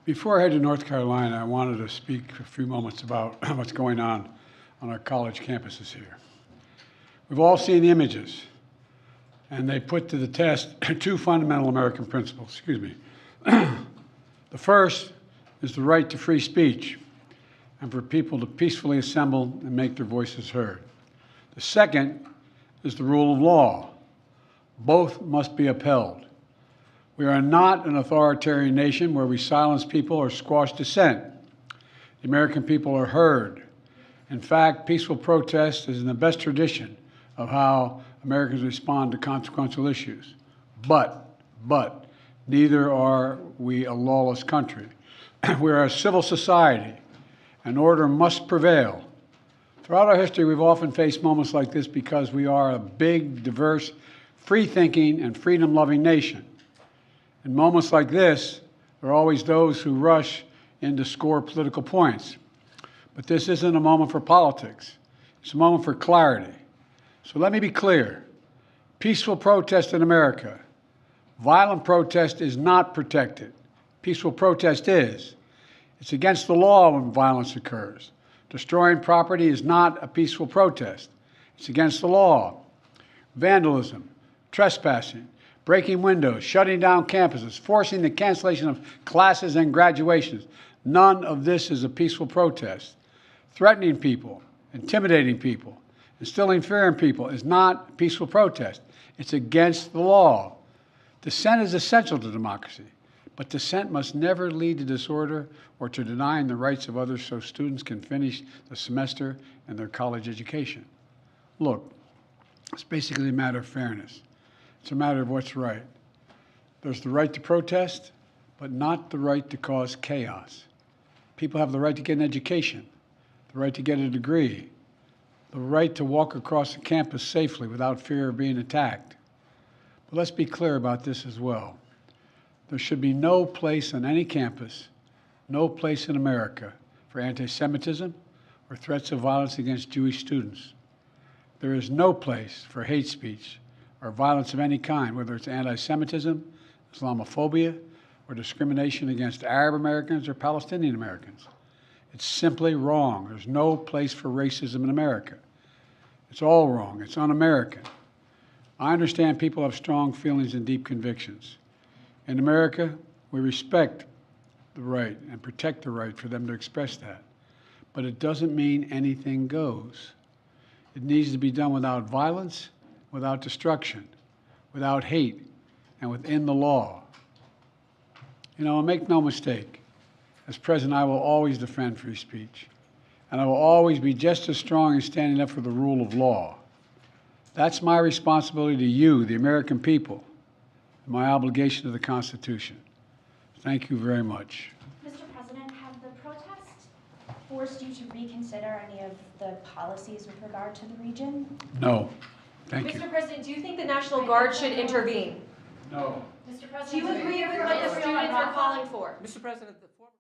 Before I head to North Carolina, I wanted to speak for a few moments about what's going on our college campuses here. We've all seen the images, and they put to the test two fundamental American principles. Excuse me. The first is the right to free speech and for people to peacefully assemble and make their voices heard. The second is the rule of law. Both must be upheld. We are not an authoritarian nation where we silence people or squash dissent. The American people are heard. In fact, peaceful protest is in the best tradition of how Americans respond to consequential issues. But, neither are we a lawless country. We are a civil society, and order must prevail. Throughout our history, we've often faced moments like this because we are a big, diverse, free-thinking, and freedom-loving nation. In moments like this, there are always those who rush in to score political points. But this isn't a moment for politics. It's a moment for clarity. So let me be clear. Peaceful protest in America. Violent protest is not protected. Peaceful protest is. It's against the law when violence occurs. Destroying property is not a peaceful protest. It's against the law. Vandalism, trespassing, breaking windows, shutting down campuses, forcing the cancellation of classes and graduations. None of this is a peaceful protest. Threatening people, intimidating people, instilling fear in people is not a peaceful protest. It's against the law. Dissent is essential to democracy, but dissent must never lead to disorder or to denying the rights of others so students can finish the semester and their college education. Look, it's basically a matter of fairness. It's a matter of what's right. There's the right to protest, but not the right to cause chaos. People have the right to get an education, the right to get a degree, the right to walk across the campus safely without fear of being attacked. But let's be clear about this as well. There should be no place on any campus, no place in America for anti-Semitism or threats of violence against Jewish students. There is no place for hate speech or violence of any kind, whether it's anti-Semitism, Islamophobia, or discrimination against Arab Americans or Palestinian Americans. It's simply wrong. There's no place for racism in America. It's all wrong. It's un-American. I understand people have strong feelings and deep convictions. In America, we respect the right and protect the right for them to express that. But it doesn't mean anything goes. It needs to be done without violence, without destruction, without hate, and within the law. You know, make no mistake, as president, I will always defend free speech, and I will always be just as strong in standing up for the rule of law. That's my responsibility to you, the American people, and my obligation to the Constitution. Thank you very much. Mr. President, have the protests forced you to reconsider any of the policies with regard to the region? No. Thank you. Mr. President, do you think the National Guard should intervene? No. Mr. President, Do you agree with what the students are calling for? Mr. President, the former